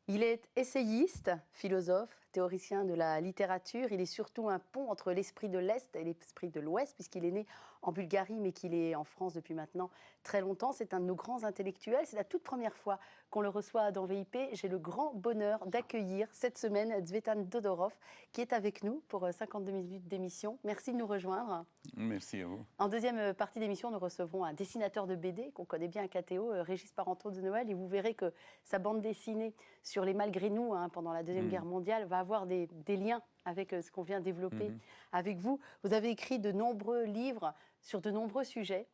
Il est essayiste, philosophe, théoricien de la littérature. Il est surtout un pont entre l'esprit de l'Est et l'esprit de l'Ouest, puisqu'il est né en Bulgarie, mais qu'il est en France depuis maintenant très longtemps. C'est un de nos grands intellectuels. C'est la toute première fois qu'on le reçoit dans VIP. J'ai le grand bonheur d'accueillir cette semaine Tzvetan Todorov, qui est avec nous pour 52 minutes d'émission. Merci de nous rejoindre. Merci à vous. En deuxième partie d'émission, nous recevrons un dessinateur de BD qu'on connaît bien à KTO, Régis Parenteau de Noël, et vous verrez que sa bande dessinée sur les Malgré nous, pendant la Deuxième Guerre mondiale, va avoir des liens avec ce qu'on vient développer avec vous. Vous avez écrit de nombreux livres sur de nombreux sujets.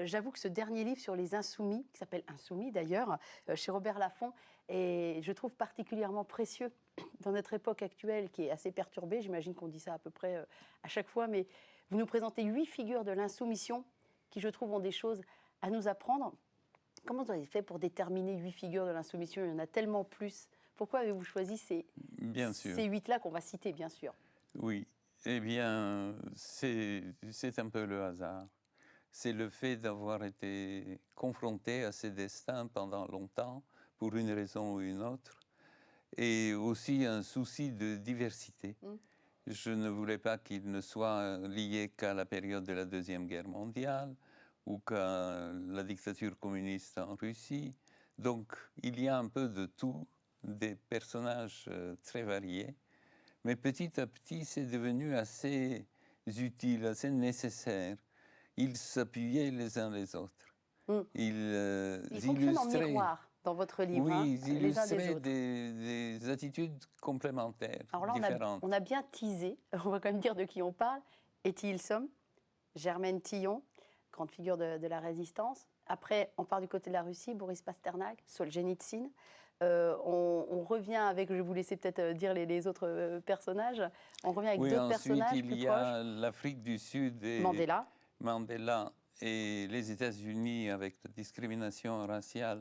J'avoue que ce dernier livre sur les Insoumis, qui s'appelle Insoumis d'ailleurs, chez Robert Laffont, et je trouve particulièrement précieux dans notre époque actuelle qui est assez perturbée. J'imagine qu'on dit ça à peu près à chaque fois, mais vous nous présentez 8 figures de l'insoumission qui, je trouve, ont des choses à nous apprendre. Comment vous avez fait pour déterminer 8 figures de l'insoumission? Il y en a tellement plus. Pourquoi avez-vous choisi ces 8-là qu'on va citer, bien sûr? Oui, eh bien, c'est un peu le hasard. C'est le fait d'avoir été confronté à ces destins pendant longtemps, pour une raison ou une autre, et aussi un souci de diversité. Je ne voulais pas qu'il ne soit lié qu'à la période de la Deuxième Guerre mondiale ou qu'à la dictature communiste en Russie. Donc, il y a un peu de tout, des personnages très variés. Mais petit à petit, c'est devenu assez utile, assez nécessaire. Ils s'appuyaient les uns les autres. Ils fonctionnent en miroir dans votre livre, oui, ils les uns des illustraient autres. des attitudes complémentaires, Alors là, différentes. on a bien teasé, on va quand même dire de qui on parle. Etty Hillesum, Germaine Tillon, grande figure de la résistance. Après, on part du côté de la Russie, Boris Pasternak, Solzhenitsyn. On revient avec, je vais vous laisser peut-être dire les autres personnages, on revient avec d'autres personnages Ensuite, il plus y a l'Afrique du Sud et Mandela et les États-Unis avec la discrimination raciale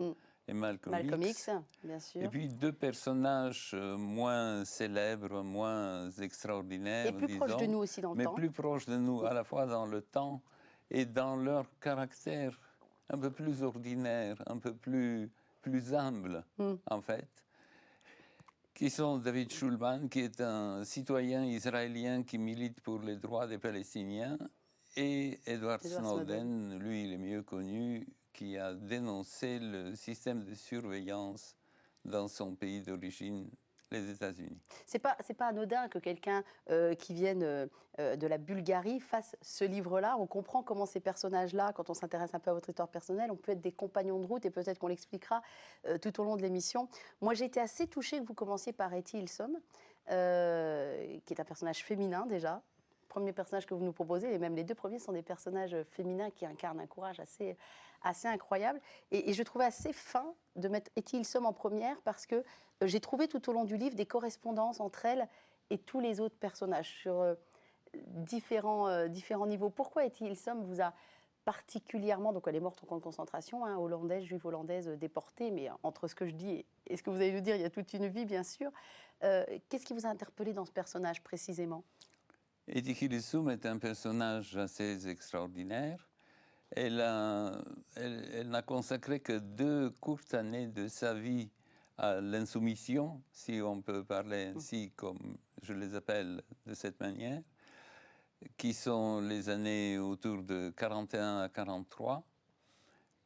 et Malcolm X. Bien sûr. Et puis deux personnages moins célèbres, moins extraordinaires, et plus proches de nous aussi dans le temps. mais plus proches de nous, à la fois dans le temps et dans leur caractère un peu plus ordinaire, un peu plus humble, en fait, qui sont David Shulman, qui est un citoyen israélien qui milite pour les droits des Palestiniens, et Edward Snowden, lui, il est mieux connu, qui a dénoncé le système de surveillance dans son pays d'origine, les États-Unis. C'est pas anodin que quelqu'un qui vienne de la Bulgarie fasse ce livre-là. On comprend comment ces personnages-là, quand on s'intéresse un peu à votre histoire personnelle, on peut être des compagnons de route, et peut-être qu'on l'expliquera tout au long de l'émission. Moi, j'ai été assez touchée que vous commenciez par Etty Hillesum, qui est un personnage féminin déjà. Premier personnage que vous nous proposez, et même les deux premiers sont des personnages féminins qui incarnent un courage assez incroyable. Et je trouvais assez fin de mettre Etty Hillesum en première parce que j'ai trouvé tout au long du livre des correspondances entre elle et tous les autres personnages sur différents niveaux. Pourquoi Etty Hillesum vous a particulièrement, donc elle est morte en camp de concentration, hollandaise, juive hollandaise, déportée, mais entre ce que je dis et ce que vous allez nous dire, il y a toute une vie bien sûr. Qu'est-ce qui vous a interpellé dans ce personnage précisément ? Etty Hillesum est un personnage assez extraordinaire. Elle n'a consacré que 2 courtes années de sa vie à l'insoumission, si on peut parler ainsi, comme je les appelle de cette manière, qui sont les années autour de 41 à 43,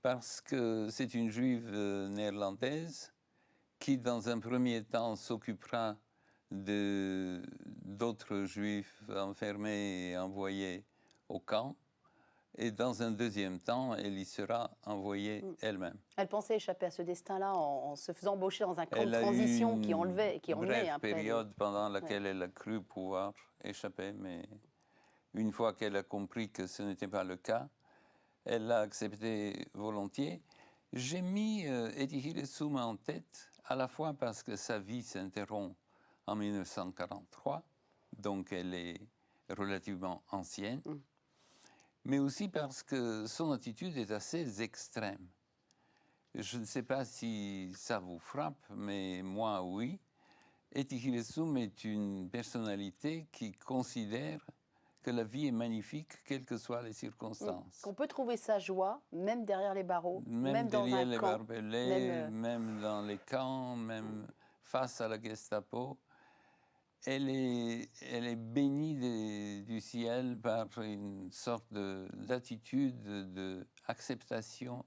parce que c'est une juive néerlandaise qui, dans un premier temps, s'occupera d'autres juifs enfermés et envoyés au camp. Et dans un deuxième temps, elle y sera envoyée elle-même. Elle pensait échapper à ce destin-là en se faisant embaucher dans un camp de transition qui emmenait brève période pendant laquelle elle a cru pouvoir échapper, mais une fois qu'elle a compris que ce n'était pas le cas, elle l'a accepté volontiers. J'ai mis Etty Hillesum en tête, à la fois parce que sa vie s'interrompt en 1943, donc elle est relativement ancienne, mais aussi parce que son attitude est assez extrême. Je ne sais pas si ça vous frappe, mais moi, oui. Etty Hillesum est une personnalité qui considère que la vie est magnifique, quelles que soient les circonstances. Qu'on peut trouver sa joie, même derrière les barreaux, même dans derrière un les camp. barbelés, même dans les camps, même face à la Gestapo, elle est bénie du ciel par une sorte d'attitude d'acceptation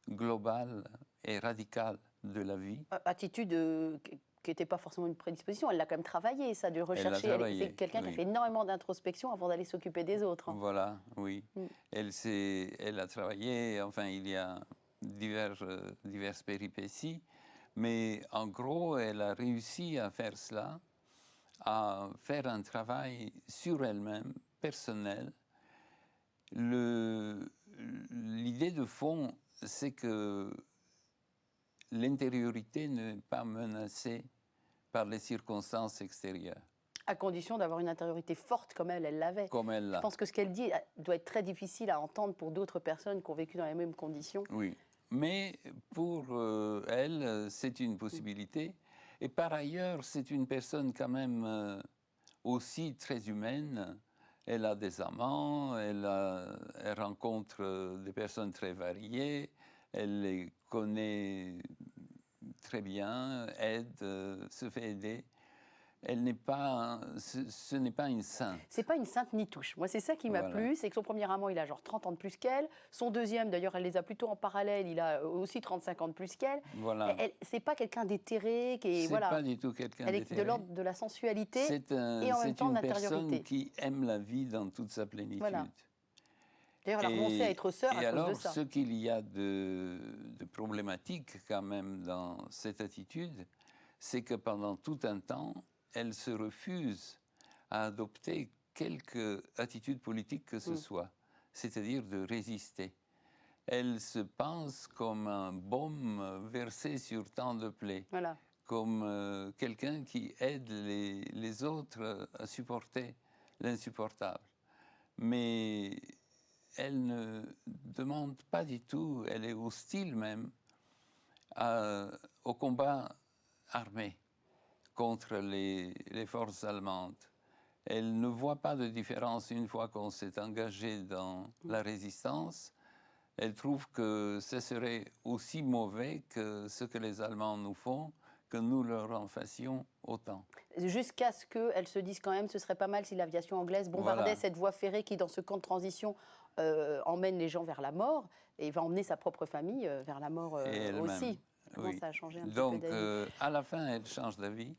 globale et radicale de la vie. Attitude qui n'était pas forcément une prédisposition, elle l'a quand même travaillé, ça, de Elle l'a rechercher. travaillé, C'est quelqu'un qui a oui. fait énormément d'introspection avant d'aller s'occuper des autres. Hein. Voilà, oui. Mm. Elle a travaillé, enfin, il y a diverses péripéties, mais en gros, elle a réussi à faire cela, à faire un travail sur elle-même, personnel. L'idée de fond, c'est que l'intériorité n'est pas menacée par les circonstances extérieures. À condition d'avoir une intériorité forte comme elle l'avait. Comme elle l'a. Je pense que ce qu'elle dit doit être très difficile à entendre pour d'autres personnes qui ont vécu dans les mêmes conditions. Oui, mais pour elle, c'est une possibilité. Et par ailleurs, c'est une personne quand même aussi très humaine. Elle a des amants, elle rencontre des personnes très variées, elle les connaît très bien, aide, se fait aider. Elle n'est pas, ce n'est pas une sainte. C'est pas une sainte ni touche. Moi, c'est ça qui m'a Voilà. plu, c'est que son premier amant, il a genre 30 ans de plus qu'elle. Son deuxième, d'ailleurs, elle les a plutôt en parallèle, il a aussi 35 ans de plus qu'elle. Voilà. C'est pas quelqu'un d'éthéré, qui est, C'est voilà. pas du tout quelqu'un Elle est d'éthéré. de l'ordre de la sensualité C'est et en même temps de une personne l'intériorité. qui aime la vie dans toute sa plénitude. Voilà. D'ailleurs, elle a renoncé à être sœur à cause alors, de ça. ce qu'il y a de problématique quand même dans cette attitude, c'est que pendant tout un temps, elle se refuse à adopter quelque attitude politique que ce soit, c'est-à-dire de résister. Elle se pense comme un baume versé sur tant de plaies, Voilà. comme quelqu'un qui aide les autres à supporter l'insupportable. Mais elle ne demande pas du tout, elle est hostile même au combat armé contre les forces allemandes. Elle ne voit pas de différence une fois qu'on s'est engagé dans la résistance. Elle trouve que ce serait aussi mauvais que ce que les Allemands nous font, que nous leur en fassions autant. Jusqu'à ce qu'elle se dise quand même, ce serait pas mal si l'aviation anglaise bombardait cette voie ferrée qui, dans ce camp de transition, emmène les gens vers la mort et va emmener sa propre famille vers la mort aussi. Comment ça a changé un petit peu d'avis. Donc, à la fin, elle change d'avis,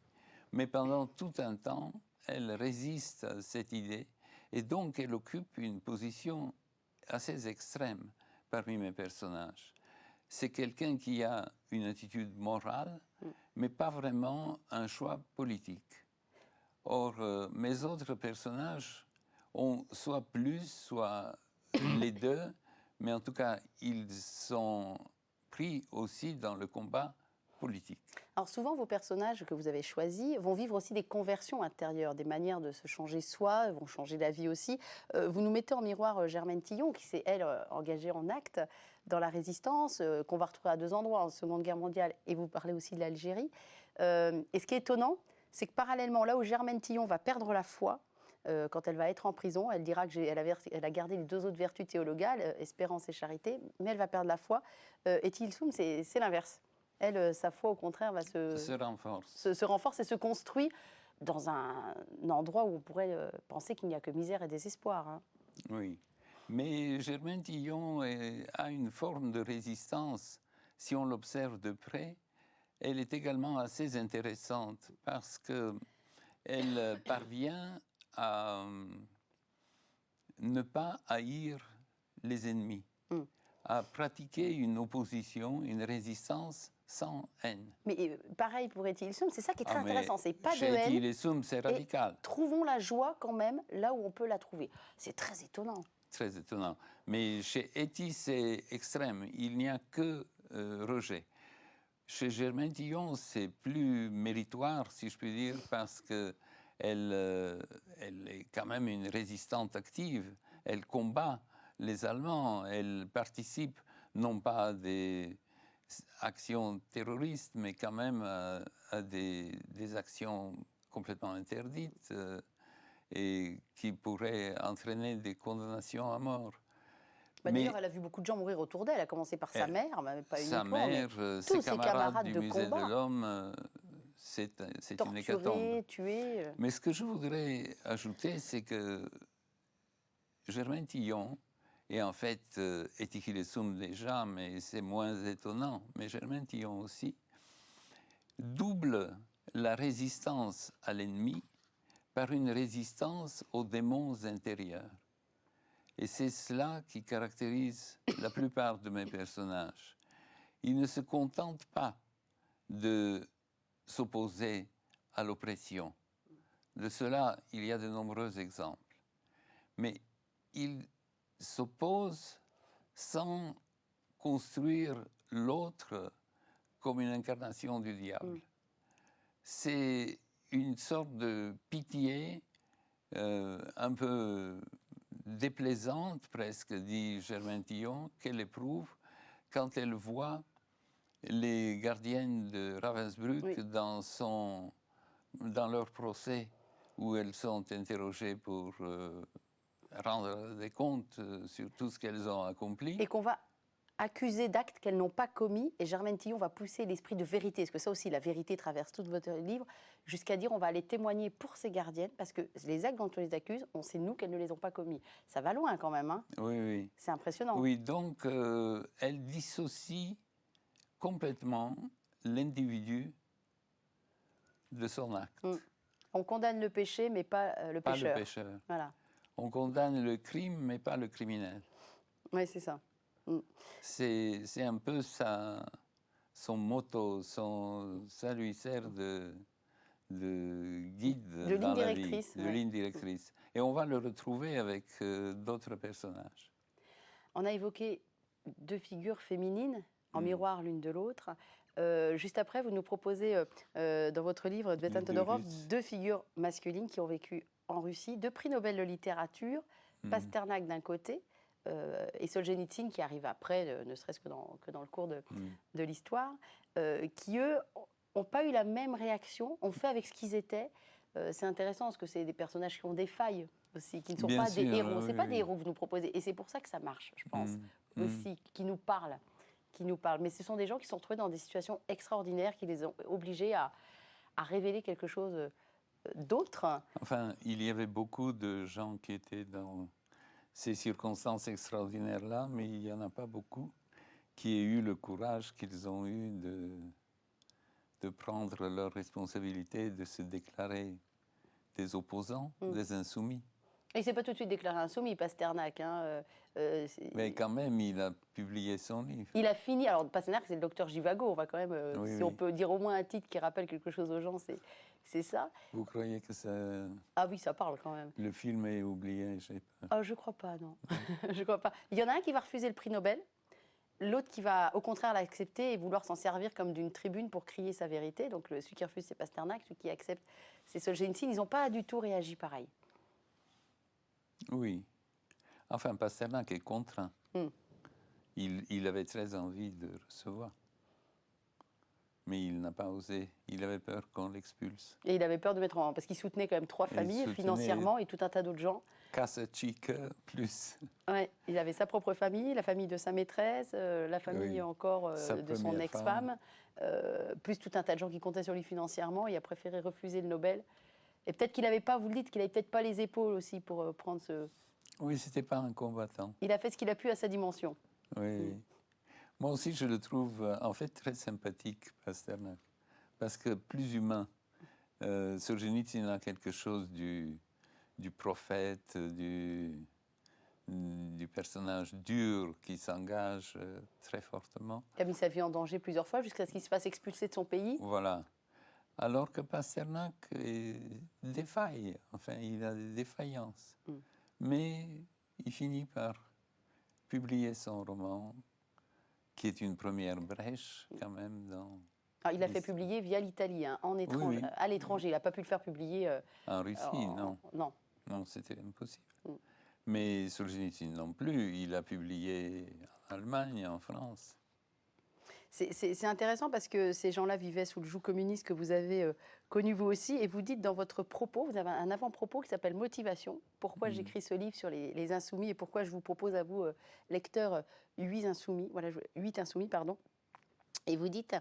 mais pendant tout un temps, elle résiste à cette idée et donc elle occupe une position assez extrême parmi mes personnages. C'est quelqu'un qui a une attitude morale, mais pas vraiment un choix politique. Or, mes autres personnages ont soit plus, soit les deux, mais en tout cas, ils sont pris aussi dans le combat politique. Alors souvent, vos personnages que vous avez choisis vont vivre aussi des conversions intérieures, des manières de se changer soi, vont changer la vie aussi. Vous nous mettez en miroir Germaine Tillon, qui s'est, elle, engagée en acte dans la résistance, qu'on va retrouver à deux endroits, en Seconde Guerre mondiale, et vous parlez aussi de l'Algérie. Et ce qui est étonnant, c'est que parallèlement, là où Germaine Tillon va perdre la foi, quand elle va être en prison, elle dira qu'elle a gardé les deux autres vertus théologales, espérance et charité, mais elle va perdre la foi. Et Tilsoum, c'est l'inverse. Elle, sa foi, au contraire, va se renforce et se construit dans un endroit où on pourrait penser qu'il n'y a que misère et désespoir. Hein. Oui, mais Germaine Tillon a une forme de résistance. Si on l'observe de près, elle est également assez intéressante parce qu'elle parvient à ne pas haïr les ennemis, à pratiquer une opposition, une résistance sans haine. Mais pareil pour Tilsoum, c'est ça qui est très intéressant, c'est pas de chez haine. Tilsoum, c'est radical. Trouvons la joie quand même là où on peut la trouver. C'est très étonnant. Très étonnant. Mais chez Etty, c'est extrême. Il n'y a que rejet. Chez Germaine Tillon, c'est plus méritoire, si je puis dire, parce qu'elle est quand même une résistante active. Elle combat les Allemands. Elle participe non pas à des actions terroristes, mais quand même à des actions complètement interdites et qui pourraient entraîner des condamnations à mort. D'ailleurs, elle a vu beaucoup de gens mourir autour d'elle. Elle a commencé par sa mère, mais pas uniquement. Sa mère, ses camarades du Musée de l'Homme, c'est une Torturé, hécatombe. tué. Mais ce que je voudrais ajouter, c'est que Germaine Tillon, et en fait Etikile Soum déjà, mais c'est moins étonnant, mais Germaine Tillon aussi, double la résistance à l'ennemi par une résistance aux démons intérieurs. Et c'est cela qui caractérise la plupart de mes personnages. Ils ne se contentent pas de s'opposer à l'oppression. De cela, il y a de nombreux exemples. Mais ils s'opposent sans construire l'autre comme une incarnation du diable. C'est une sorte de pitié un peu déplaisante, presque, dit Germaine Tillon, qu'elle éprouve quand elle voit les gardiennes de Ravensbrück dans leur procès, où elles sont interrogées pour rendre des comptes sur tout ce qu'elles ont accompli. Et qu'on va accuser d'actes qu'elles n'ont pas commis, et Germaine Tillon va pousser l'esprit de vérité, parce que ça aussi, la vérité traverse tout votre livre, jusqu'à dire on va aller témoigner pour ces gardiennes, parce que les actes dont on les accuse, on sait nous qu'elles ne les ont pas commis. Ça va loin quand même, hein. Oui, oui. C'est impressionnant. Oui, donc elle dissocie complètement l'individu de son acte. On condamne le péché, mais pas le Pas pécheur. le pécheur. Voilà. On condamne le crime, mais pas le criminel. Oui, c'est ça. C'est un peu son motto, ça lui sert de guide De dans ligne la vie, directrice. de ligne directrice. Et on va le retrouver avec d'autres personnages. On a évoqué deux figures féminines, en miroir l'une de l'autre. Juste après, vous nous proposez, dans votre livre, Tsvetan Todorov, deux figures masculines qui ont vécu en Russie, deux prix Nobel de littérature, Pasternak d'un côté, et Solzhenitsyn qui arrive après, ne serait-ce que dans le cours de l'histoire, qui, eux, n'ont pas eu la même réaction, ont fait avec ce qu'ils étaient. C'est intéressant parce que c'est des personnages qui ont des failles aussi, qui ne sont pas des héros. Ce n'est pas des héros que vous nous proposez. Et c'est pour ça que ça marche, je pense, aussi, qui nous parlent. Mais ce sont des gens qui se sont retrouvés dans des situations extraordinaires qui les ont obligés à révéler quelque chose d'autre. Enfin, il y avait beaucoup de gens qui étaient dans ces circonstances extraordinaires-là, mais il n'y en a pas beaucoup qui aient eu le courage qu'ils ont eu de prendre leurs responsabilités, de se déclarer des opposants, des insoumis. Et il ne s'est pas tout de suite déclaré insoumis, Pasternak. Mais quand même, il a publié son livre. Il a fini. Alors, Pasternak, c'est le docteur Jivago. On va quand même, on peut dire au moins un titre qui rappelle quelque chose aux gens, c'est ça. Vous croyez que ça... Ah oui, ça parle quand même. Le film est oublié, j'ai peur. Ah, je ne crois pas, non. Je crois pas. Il y en a un qui va refuser le prix Nobel, l'autre qui va au contraire l'accepter et vouloir s'en servir comme d'une tribune pour crier sa vérité. Donc celui qui refuse, c'est Pasternak, celui qui accepte, c'est Solzhenitsyn. Ils n'ont pas du tout réagi pareil. Oui. Enfin, Pasternak est contraint. Il avait très envie de recevoir. Mais il n'a pas osé. Il avait peur qu'on l'expulse. Et il avait peur de mettre en... Parce qu'il soutenait quand même 3 familles financièrement et tout un tas d'autres gens. Kasachik plus. Ouais, il avait sa propre famille, la famille de sa maîtresse, la famille encore de son ex-femme, plus tout un tas de gens qui comptaient sur lui financièrement. Il a préféré refuser le Nobel. Et peut-être qu'il n'avait pas, vous le dites, qu'il n'avait peut-être pas les épaules aussi pour prendre ce... Oui, c'était pas un combattant. Il a fait ce qu'il a pu à sa dimension. Oui. Moi aussi, je le trouve en fait très sympathique, Pasternak, parce que plus humain. Solzhenitsyn a quelque chose du prophète, du personnage dur qui s'engage très fortement. Il a mis sa vie en danger plusieurs fois jusqu'à ce qu'il se fasse expulser de son pays. Voilà. Alors que Pasternak défaille, enfin, il a des défaillances. Mais il finit par publier son roman, qui est une première brèche quand même dans... Alors, il l'a fait publier via l'Italie, hein, à l'étranger. Il n'a pas pu le faire publier... en Russie, non. Non, c'était impossible. Mais Solzhenitsyn non plus, il a publié en Allemagne, en France. C'est intéressant parce que ces gens-là vivaient sous le joug communiste que vous avez connu vous aussi. Et vous dites dans votre propos, vous avez un avant-propos qui s'appelle « Motivation ». Pourquoi j'écris ce livre sur les insoumis et pourquoi je vous propose à vous, lecteurs, 8 insoumis. Voilà, 8 insoumis, pardon. Et vous dites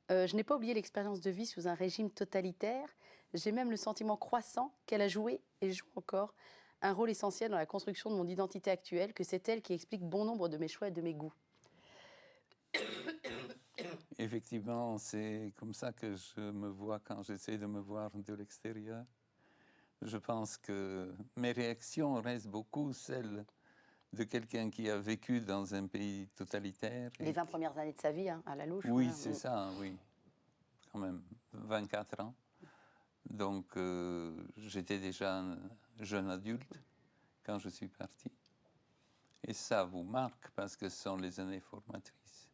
Je n'ai pas oublié l'expérience de vie sous un régime totalitaire. J'ai même le sentiment croissant qu'elle a joué, et joue encore, un rôle essentiel dans la construction de mon identité actuelle, que c'est elle qui explique bon nombre de mes choix et de mes goûts. Effectivement, c'est comme ça que je me vois quand j'essaie de me voir de l'extérieur. Je pense que mes réactions restent beaucoup celles de quelqu'un qui a vécu dans un pays totalitaire. Les 20 premières années de sa vie, hein, à la louche. Oui, Ouais. c'est ça, oui. Quand même, 24 ans. Donc, j'étais déjà un jeune adulte quand je suis parti. Et ça vous marque parce que ce sont les années formatrices.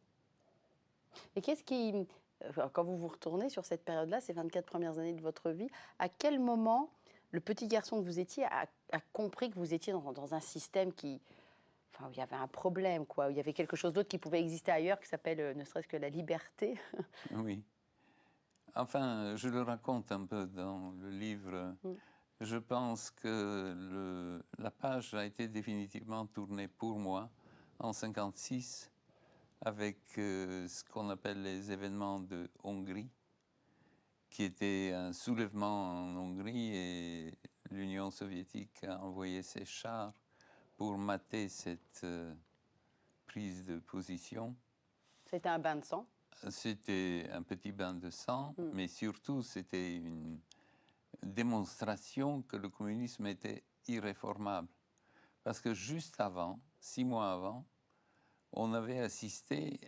Et qu'est-ce qui, quand vous vous retournez sur cette période-là, ces 24 premières années de votre vie, à quel moment le petit garçon que vous étiez a compris que vous étiez dans un système qui, enfin, où il y avait un problème, quoi, où il y avait quelque chose d'autre qui pouvait exister ailleurs, qui s'appelle ne serait-ce que la liberté? Oui. Enfin, je le raconte un peu dans le livre. Mm. Je pense que la page a été définitivement tournée pour moi en 1956 avec ce qu'on appelle les événements de Hongrie, qui était un soulèvement en Hongrie et l'Union soviétique a envoyé ses chars pour mater cette prise de position. C'était un bain de sang. C'était un petit bain de sang, Mm. mais surtout c'était une démonstration que le communisme était irréformable. Parce que juste avant, 6 mois avant, on avait assisté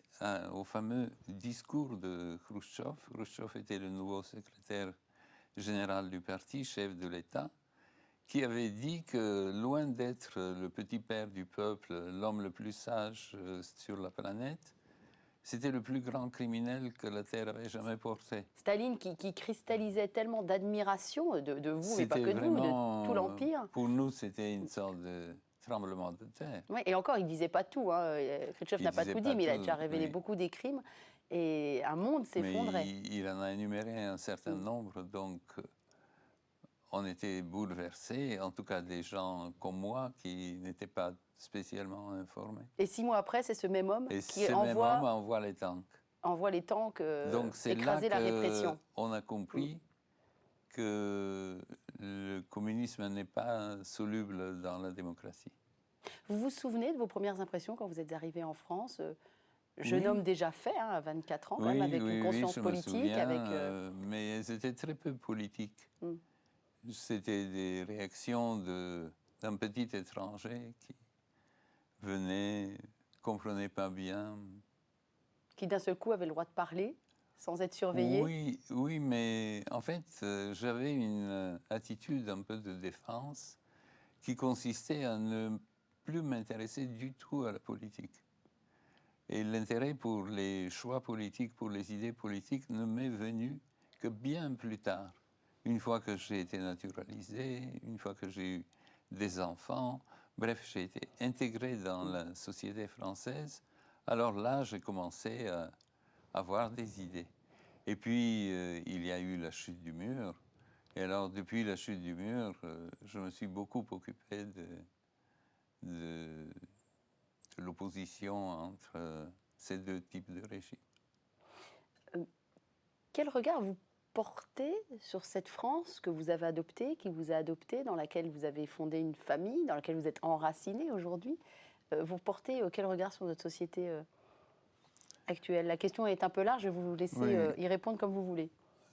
au fameux discours de Khrouchtchev. Khrouchtchev était le nouveau secrétaire général du parti, chef de l'État, qui avait dit que loin d'être le petit père du peuple, l'homme le plus sage sur la planète, c'était le plus grand criminel que la Terre avait jamais porté. Staline qui cristallisait tellement d'admiration de vous, mais pas C'était que de vous, vraiment, de tout l'Empire. pour nous, c'était une sorte de tremblement de terre. Ouais, et encore, il ne disait pas tout. Hein. Khrouchtchev Il n'a pas disait tout dit, pas mais il a tout, déjà révélé oui. beaucoup des crimes. Et un monde Mais s'effondrait. il en a énuméré un certain nombre, donc on était bouleversés, en tout cas des gens comme moi qui n'étaient pas spécialement informés. Et 6 mois après, c'est ce même homme Et qui ce même homme envoie les tanks. envoie les tanks Donc c'est là écraser la répression. qu'on a compris que le communisme n'est pas soluble dans la démocratie. Vous vous souvenez de vos premières impressions quand vous êtes arrivé en France jeune Oui. homme déjà fait, hein, à 24 ans, quand Oui, même, avec oui, une oui, conscience je me politique. souviens, Avec, mais c'était très peu politique. Mm. C'était des réactions d'un petit étranger qui venait, comprenait pas bien. qui d'un seul coup avait le droit de parler sans être surveillé. Oui, oui, mais en fait, j'avais une attitude un peu de défense qui consistait à ne plus m'intéresser du tout à la politique. Et l'intérêt pour les choix politiques, pour les idées politiques, ne m'est venu que bien plus tard. Une fois que j'ai été naturalisé, une fois que j'ai eu des enfants, bref, j'ai été intégré dans la société française. Alors là, j'ai commencé à avoir des idées. Et puis, il y a eu la chute du mur. Et alors, depuis la chute du mur, je me suis beaucoup occupé de l'opposition entre ces deux types de régimes. Quel regard vous portez sur cette France que vous avez adoptée, qui vous a adopté, dans laquelle vous avez fondé une famille, dans laquelle vous êtes enraciné aujourd'hui? Vous portez quel regard sur notre société actuelle? La question est un peu large, je vais vous laisser Oui. y répondre comme vous voulez.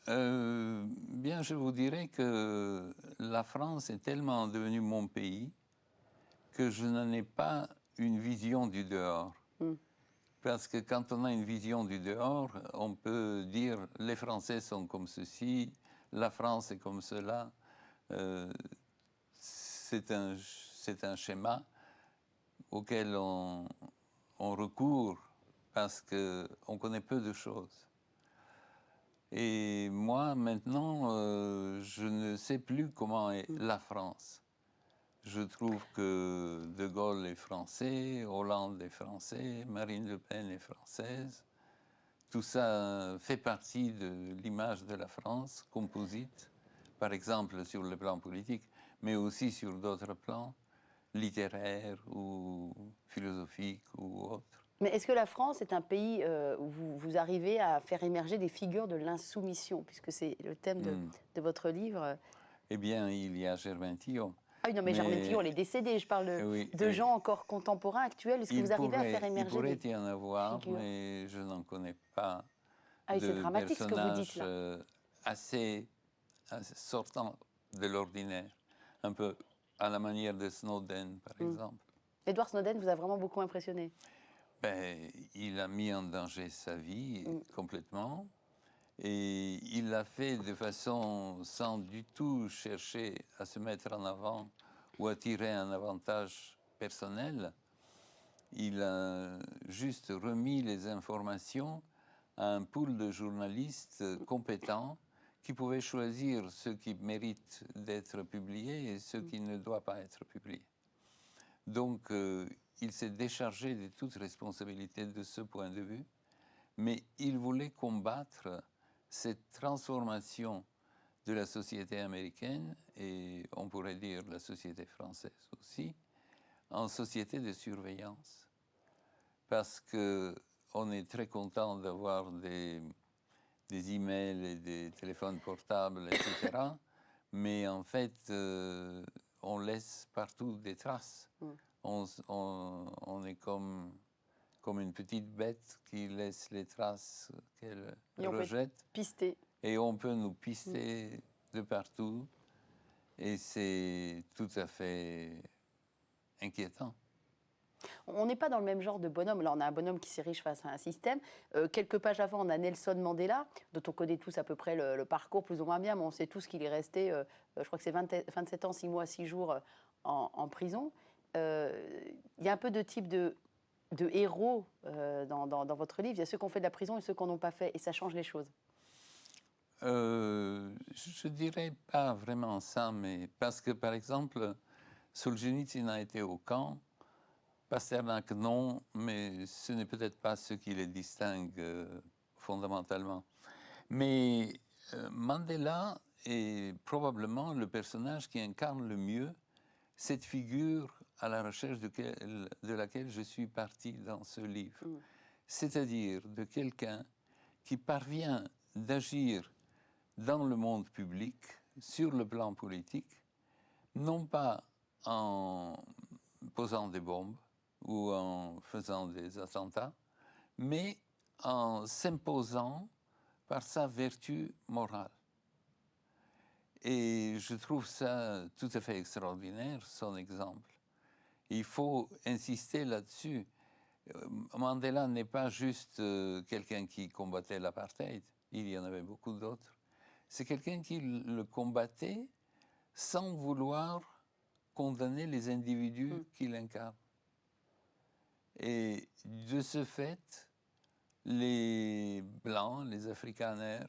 Bien, je vous dirais que la France est tellement devenue mon pays que je n'en ai pas une vision du dehors. Mm. Parce que quand on a une vision du dehors, on peut dire les Français sont comme ceci, la France est comme cela. C'est un schéma auquel on recourt parce qu'on connaît peu de choses. Et moi, maintenant, je ne sais plus comment est la France. Je trouve que De Gaulle est français, Hollande est français, Marine Le Pen est française. Tout ça fait partie de l'image de la France, composite, par exemple sur le plan politique, mais aussi sur d'autres plans, littéraires ou philosophiques ou autres. Mais est-ce que la France est un pays où vous arrivez à faire émerger des figures de l'insoumission, puisque c'est le thème Hmm. de votre livre? Eh bien, il y a Germain Tillon, Ah oui, non, mais Germaine Tillon, mais elle est décédée. Je parle oui, de gens encore contemporains, actuels. Est-ce que vous arrivez à faire il émerger pourrait des y en avoir, figures? mais je n'en connais pas Ah oui, c'est de dramatique ce que vous dites personnages là. assez, sortant de l'ordinaire, un peu à la manière de Snowden, par Mm. exemple. Edward Snowden vous a vraiment beaucoup impressionné. Ben, il a mis en danger sa vie Mm. complètement et il l'a fait de façon sans du tout chercher à se mettre en avant ou à tirer un avantage personnel. Il a juste remis les informations à un pool de journalistes compétents qui pouvaient choisir ce qui mérite d'être publié et ce qui ne doit pas être publié. Donc, il s'est déchargé de toute responsabilité de ce point de vue, mais il voulait combattre cette transformation de la société américaine, et on pourrait dire la société française aussi, en société de surveillance. Parce qu'on est très content d'avoir des emails et des téléphones portables, etc. Mais en fait, on laisse partout des traces. Mm. On est comme une petite bête qui laisse les traces qu'elle Et on peut être rejette. pisté. Et on peut nous pister de partout. Et c'est tout à fait inquiétant. On n'est pas dans le même genre de bonhomme. Là, on a un bonhomme qui s'érige face à un système. Quelques pages avant, on a Nelson Mandela, dont on connaît tous à peu près le parcours plus ou moins bien, mais on sait tous qu'il est resté, je crois que c'est 27 ans, 6 mois, 6 jours en prison. Il y a un peu de type de héros dans votre livre. Il y a ceux qui ont fait de la prison et ceux qui n'en ont pas fait, et ça change les choses. Je dirais pas vraiment ça, mais parce que, par exemple, Solzhenitsyn a été au camp, Pasternak non, mais ce n'est peut-être pas ce qui les distingue fondamentalement. Mais Mandela est probablement le personnage qui incarne le mieux cette figure à la recherche de laquelle je suis parti dans ce livre. C'est-à-dire de quelqu'un qui parvient d'agir dans le monde public, sur le plan politique, non pas en posant des bombes ou en faisant des attentats, mais en s'imposant par sa vertu morale. Et je trouve ça tout à fait extraordinaire, son exemple. Il faut insister là-dessus. Mandela n'est pas juste quelqu'un qui combattait l'apartheid, il y en avait beaucoup d'autres. C'est quelqu'un qui le combattait sans vouloir condamner les individus qu'il incarne. Et de ce fait, les Blancs, les Afrikaners,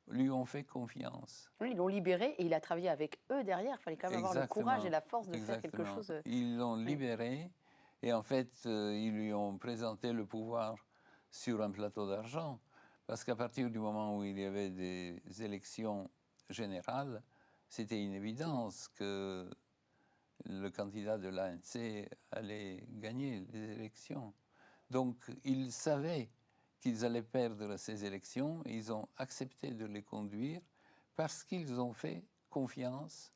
lui ont fait confiance. Oui, ils l'ont libéré et il a travaillé avec eux derrière. Il fallait quand même avoir le courage et la force de faire quelque chose. Ils l'ont libéré et en fait, ils lui ont présenté le pouvoir sur un plateau d'argent. Parce qu'à partir du moment où il y avait des élections générales, c'était une évidence que le candidat de l'ANC allait gagner les élections. Donc, ils savaient qu'ils allaient perdre ces élections et ils ont accepté de les conduire parce qu'ils ont fait confiance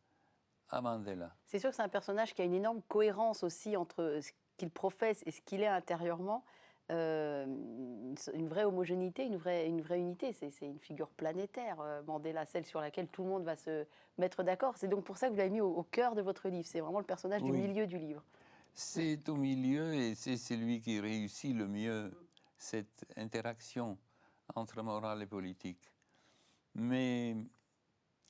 à Mandela. C'est sûr que c'est un personnage qui a une énorme cohérence aussi entre ce qu'il professe et ce qu'il est intérieurement. Une vraie homogénéité, une vraie unité. C'est une figure planétaire, Mandela, celle sur laquelle tout le monde va se mettre d'accord. C'est donc pour ça que vous l'avez mis au cœur de votre livre. C'est vraiment le personnage du milieu du livre. C'est au milieu et c'est celui qui réussit le mieux cette interaction entre morale et politique. Mais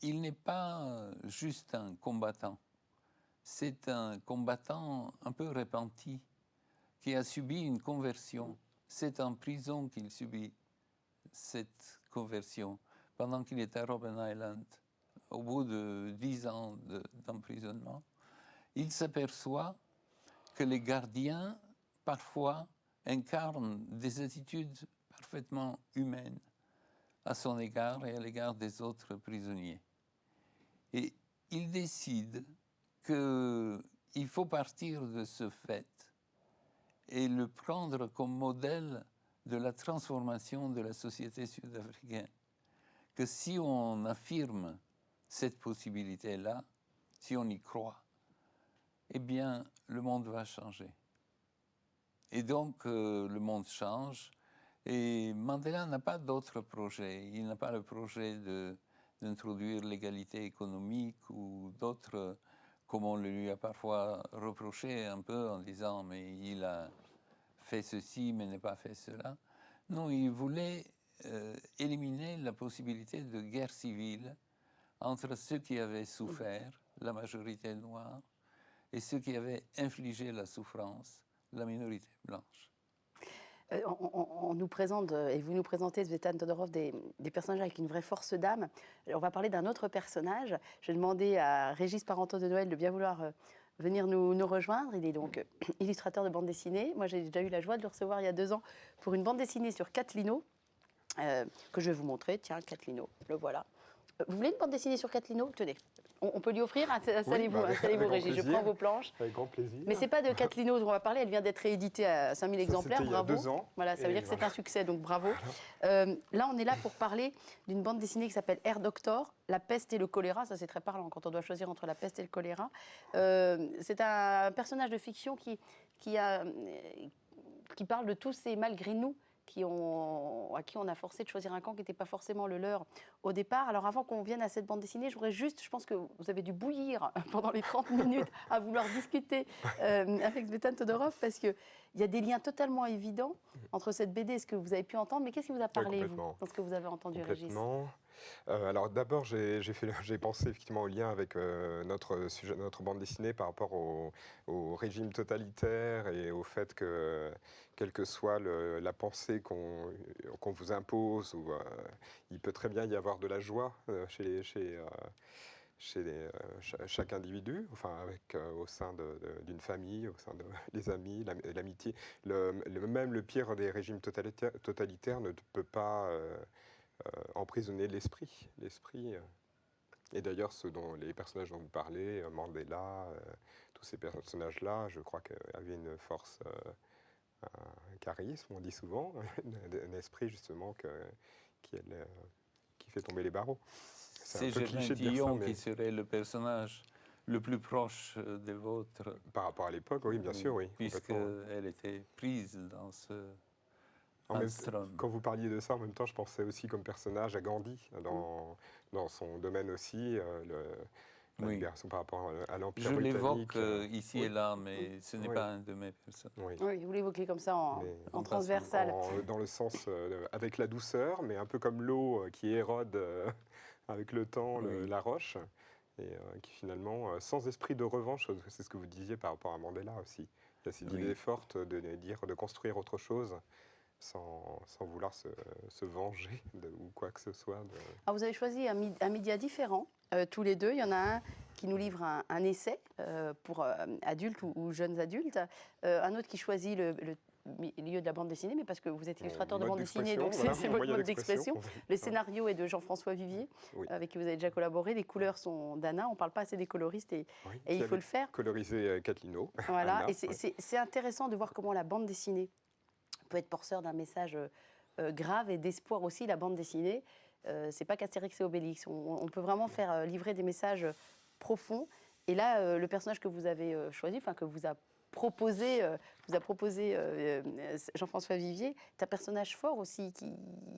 il n'est pas juste un combattant. C'est un combattant un peu repenti qui a subi une conversion. C'est en prison qu'il subit cette conversion, pendant qu'il est à Robben Island. Au bout de 10 ans d'emprisonnement, il s'aperçoit que les gardiens, parfois, incarnent des attitudes parfaitement humaines à son égard et à l'égard des autres prisonniers. Et il décide qu'il faut partir de ce fait et le prendre comme modèle de la transformation de la société sud-africaine. Que si on affirme cette possibilité-là, si on y croit, eh bien, le monde va changer. Et donc, le monde change. Et Mandela n'a pas d'autre projet. Il n'a pas le projet d'introduire l'égalité économique ou d'autres, comme on le lui a parfois reproché un peu en disant « mais il a fait ceci mais n'a pas fait cela ». Non, il voulait éliminer la possibilité de guerre civile entre ceux qui avaient souffert, la majorité noire, et ceux qui avaient infligé la souffrance, la minorité blanche. On nous présente, et vous nous présentez, Tzvetan Todorov, des personnages avec une vraie force d'âme. On va parler d'un autre personnage. Je vais demander à Régis Parenteau de Noël de bien vouloir venir nous rejoindre. Il est donc illustrateur de bande dessinée. Moi, j'ai déjà eu la joie de le recevoir il y a 2 ans pour une bande dessinée sur Catlino, que je vais vous montrer. Tiens, Catlino, le voilà. Vous voulez une bande dessinée sur Catlino? Tenez. On peut lui offrir. Installez-vous, Régis. Je prends vos planches. Avec grand plaisir. Mais ce n'est pas de Catlino dont on va parler. Elle vient d'être rééditée à 5000 exemplaires. Bravo. Il y a 2 ans. Voilà, ça veut dire que c'est un succès, donc bravo. Là, on est là pour parler d'une bande dessinée qui s'appelle Air Doctor, la peste et le choléra. Ça, c'est très parlant quand on doit choisir entre la peste et le choléra. C'est un personnage de fiction qui parle de tous ces malgré nous à qui on a forcé de choisir un camp qui n'était pas forcément le leur au départ. Alors avant qu'on vienne à cette bande dessinée, je pense que vous avez dû bouillir pendant les 30 minutes à vouloir discuter avec Tzvetan Todorov, parce qu'il y a des liens totalement évidents entre cette BD et ce que vous avez pu entendre. Mais qu'est-ce qui vous a parlé, vous, dans ce que vous avez entendu, Régis? Alors d'abord, j'ai pensé effectivement au lien avec notre bande dessinée par rapport au régime totalitaire et au fait que, quelle que soit la pensée qu'on vous impose, il peut très bien y avoir de la joie chez chaque individu, enfin au sein d'une famille, au sein des amis, l'amitié. Même le pire des régimes totalitaires ne peut pas emprisonner l'esprit. Et d'ailleurs, les personnages dont vous parlez, Mandela, tous ces personnages-là, je crois qu'avaient une force, un charisme, on dit souvent, un esprit justement qui fait tomber les barreaux. C'est Germaine Tillon qui serait le personnage le plus proche des vôtres. Par rapport à l'époque, oui, bien sûr, oui. Puisqu'elle était prise dans ce... Quand vous parliez de ça, en même temps, je pensais aussi comme personnage à Gandhi, dans son domaine aussi, la libération par rapport à l'Empire britannique. Je l'évoque ici et là, mais ce n'est pas un de mes personnages. Oui, vous l'évoquez comme ça en transversal. Dans le sens avec la douceur, mais un peu comme l'eau qui érode avec le temps la roche, et qui finalement, sans esprit de revanche, c'est ce que vous disiez par rapport à Mandela aussi. Il y a cette idée forte de construire autre chose. Sans vouloir se venger ou quoi que ce soit. Alors vous avez choisi un média différent, tous les deux. Il y en a un qui nous livre un essai pour adultes ou jeunes adultes, un autre qui choisit le milieu de la bande dessinée, mais parce que vous êtes illustrateur de bande dessinée, donc c'est votre mode d'expression. Le scénario est de Jean-François Vivier, avec qui vous avez déjà collaboré. Les couleurs sont d'Anna. On ne parle pas assez des coloristes et il faut le faire. Colorisé Catlino. Voilà, et c'est intéressant de voir comment la bande dessinée peut être porteur d'un message grave et d'espoir aussi. La bande dessinée, c'est pas qu'Astérix et Obélix. On peut vraiment faire livrer des messages profonds. Et là, le personnage que vous avez choisi, enfin que vous a proposé Jean-François Vivier, est un personnage fort aussi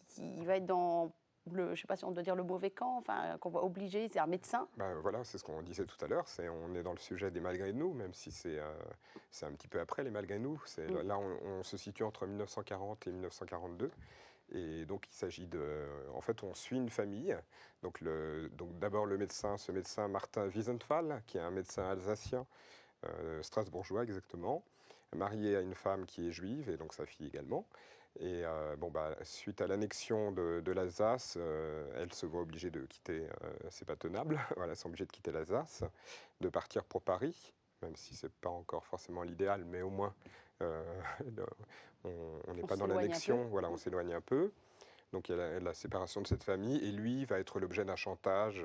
qui va être dans je ne sais pas si on doit dire le mauvais camp, enfin, qu'on va obliger, c'est un médecin. Voilà, c'est ce qu'on disait tout à l'heure, on est dans le sujet des malgré nous, même si c'est un petit peu après les malgré nous. Là, on se situe entre 1940 et 1942. Et donc, il s'agit en fait, on suit une famille. Donc d'abord, ce médecin Martin Wiesenthal, qui est un médecin alsacien, strasbourgeois exactement, marié à une femme qui est juive, et donc sa fille également. Et suite à l'annexion de l'Alsace, elle se voit obligée de quitter, c'est pas tenable, voilà, elles sont obligées de quitter l'Alsace, de partir pour Paris, même si c'est pas encore forcément l'idéal, mais au moins on n'est pas dans l'annexion, voilà, on s'éloigne un peu. Donc il y a la séparation de cette famille, et lui va être l'objet d'un chantage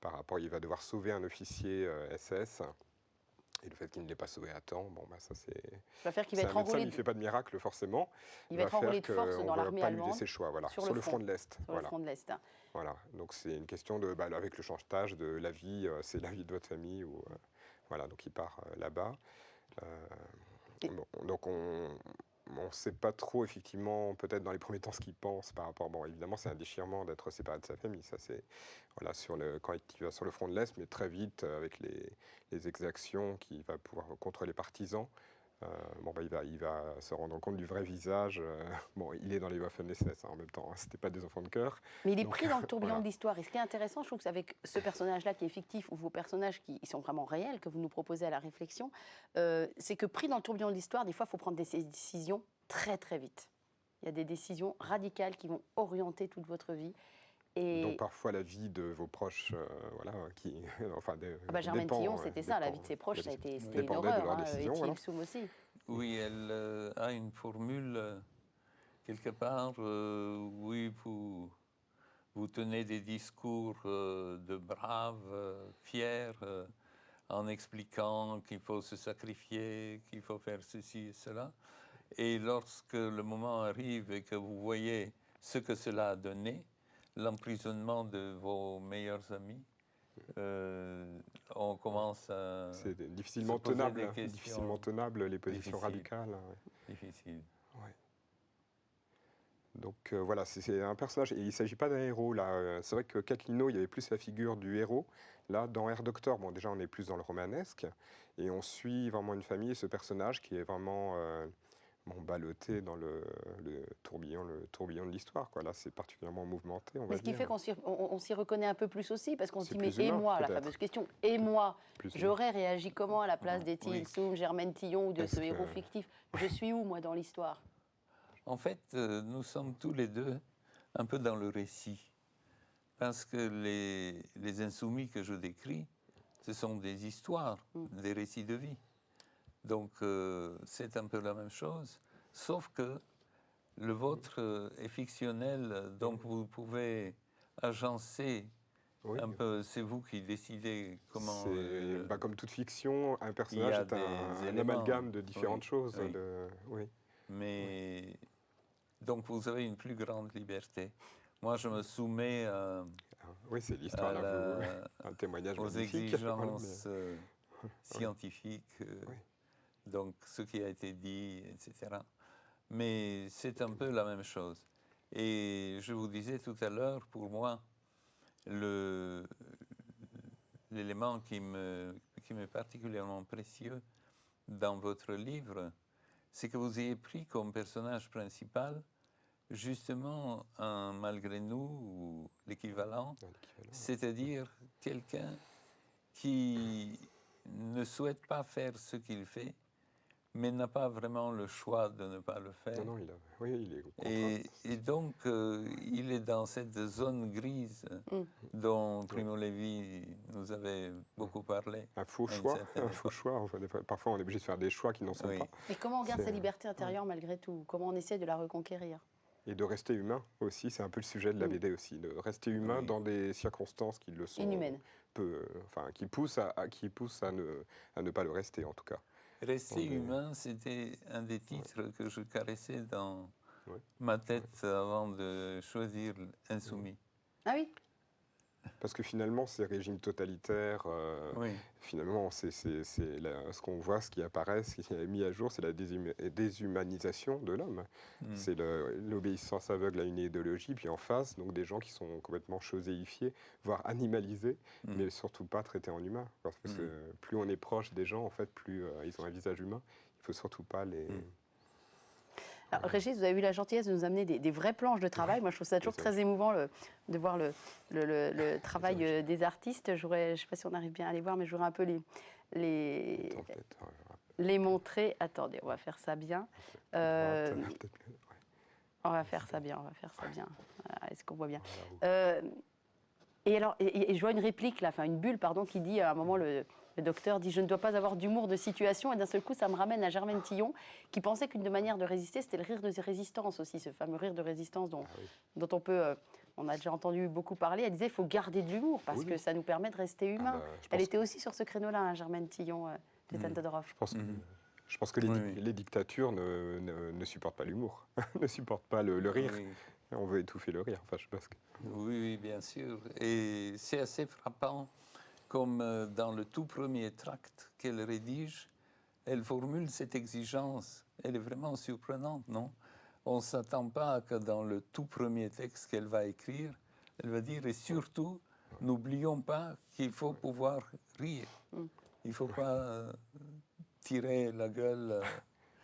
par rapport, il va devoir sauver un officier SS. Et le fait qu'il ne l'ait pas sauvé à temps, bon, bah, ça c'est. Ça va faire qu'il va C'est être un médecin, enrôlé, il ne fait pas de miracle forcément. il va être enrôlé de faire force qu'on dans ne va l'armée pas lui allemande laisser le choix, voilà, sur sur le le front front. de l'Est. sur le Voilà. front de l'Est. Voilà. Donc c'est une question de, bah, avec le chantage de la vie, c'est la vie de votre famille. Ou, voilà, donc il part là-bas. Et- Bon, donc on ne sait pas trop, effectivement, peut-être dans les premiers temps, ce qu'il pense par rapport. Bon, évidemment, c'est un déchirement d'être séparé de sa famille. Ça, c'est voilà, quand il va sur le front de l'Est, mais très vite, avec les exactions qu'il va pouvoir contre les partisans. Bon, bah, il va se rendre compte du vrai visage. Bon, il est dans les Waffen-SS en même temps. Hein, c'était pas des enfants de cœur. Mais il est Donc, pris dans le tourbillon voilà. de l'histoire. Et ce qui est intéressant, je trouve que c'est avec ce personnage-là qui est fictif, ou vos personnages qui sont vraiment réels, que vous nous proposez à la réflexion, c'est que pris dans le tourbillon de l'histoire, des fois, il faut prendre des décisions très, très vite. Il y a des décisions radicales qui vont orienter toute votre vie. Et Donc parfois la vie de vos proches, voilà, qui, enfin, Germaine dépend, Tillon, c'était ça, la vie de ses proches, c'était une dépendait de horreur. leurs Et décisions. Thiel Voilà. Soum aussi. Oui, elle a une formule quelque part. Oui, vous tenez des discours de braves, fiers, en expliquant qu'il faut se sacrifier, qu'il faut faire ceci et cela. Et lorsque le moment arrive et que vous voyez ce que cela a donné, l'emprisonnement de vos meilleurs amis, on commence à C'est difficilement se poser tenable, des questions difficilement tenable les positions difficiles. radicales. Ouais. difficiles. Ouais. Donc voilà, c'est un personnage, et il ne s'agit pas d'un héros là. C'est vrai que Catlino, il y avait plus la figure du héros. Là, dans Air Doctor, bon, déjà on est plus dans le romanesque, et on suit vraiment une famille et ce personnage qui est vraiment bon, ballotté dans le tourbillon de l'histoire. Là, c'est particulièrement mouvementé, on va Mais ce qui dire. fait qu'on s'y reconnaît un peu plus aussi, parce qu'on se C'est dit, mais plus et humain, moi, la peut-être. fameuse question, et moi, Plus humain. j'aurais réagi comment à la place d'Etty Oui. Soum, Germaine Tillon ou de ce Est-ce héros que- fictif? Je suis où, moi, dans l'histoire? En fait, nous sommes tous les deux un peu dans le récit. Parce que les insoumis que je décris, ce sont des histoires, des récits de vie. Donc, c'est un peu la même chose, sauf que le vôtre est fictionnel, donc vous pouvez agencer Oui. un peu, c'est vous qui décidez comment... Bah, comme toute fiction, un il y personnage a est des un éléments, amalgame de différentes oui, choses. oui. Oui. Mais donc vous avez une plus grande liberté. Moi, je me soumets Oui, c'est l'histoire, là, un témoignage aux magnifique. exigences Voilà, scientifiques, Oui. donc ce qui a été dit, etc. Mais c'est un peu la même chose. Et je vous disais tout à l'heure, pour moi, l'élément qui m'est particulièrement précieux dans votre livre, c'est que vous ayez pris comme personnage principal justement un malgré nous, ou l'équivalent, c'est-à-dire quelqu'un qui ne souhaite pas faire ce qu'il fait, mais n'a pas vraiment le choix de ne pas le faire. Non, oui, il est contraint. Et donc, il est dans cette zone grise dont Primo Levi nous avait beaucoup parlé. Un faux à une choix, certaine un faux époque. choix. Enfin, parfois, on est obligé de faire des choix qui n'en sont Oui. pas. Et comment on garde C'est- sa liberté intérieure malgré tout? Comment on essaie de la reconquérir? Et de rester humain aussi, c'est un peu le sujet de la BD aussi, de rester humain Oui. dans des circonstances qui le sont Inhumaine. qui poussent à ne pas le rester en tout cas. Rester On est- humain, c'était un des titres que je caressais dans Ouais. ma tête avant de choisir Insoumis. Ah oui? Parce que finalement, ces régimes totalitaires, Oui. finalement, ce qu'on voit, ce qui apparaît, ce qui est mis à jour, c'est la déshumanisation de l'homme. C'est l'obéissance aveugle à une idéologie, puis en face, donc des gens qui sont complètement choséifiés, voire animalisés, mais surtout pas traités en humain. Parce que plus on est proche des gens, en fait, plus ils ont un visage humain. Il faut surtout pas les... Alors, Régis, vous avez eu la gentillesse de nous amener des vraies planches de travail. Moi, je trouve ça toujours très émouvant de voir le travail des artistes. Je ne sais pas si on arrive bien à les voir, mais je voudrais un peu les montrer. Attendez, on va faire ça bien. On va faire ça bien, Voilà, est-ce qu'on voit bien? Et alors, et je vois une réplique, là, enfin une bulle, pardon, qui dit à un moment, le docteur dit « Je ne dois pas avoir d'humour de situation ». Et d'un seul coup, ça me ramène à Germaine Tillon, qui pensait qu'une manière de résister, c'était le rire de résistance aussi, ce fameux rire de résistance dont on a déjà entendu beaucoup parler. Elle disait « Il faut garder de l'humour, parce que ça nous permet de rester humain ». Elle était aussi sur ce créneau-là, hein, Germaine Tillon. Zlatan Todorov. Je pense que les dictatures ne supportent pas l'humour, ne supportent pas le rire. Oui. On veut étouffer le rire. Enfin, je pense que... Oui, bien sûr. Et c'est assez frappant, comme dans le tout premier tract qu'elle rédige, elle formule cette exigence. Elle est vraiment surprenante, non? On ne s'attend pas à que dans le tout premier texte qu'elle va écrire, elle va dire, et surtout, n'oublions pas qu'il faut pouvoir rire. Il ne faut pas tirer la gueule.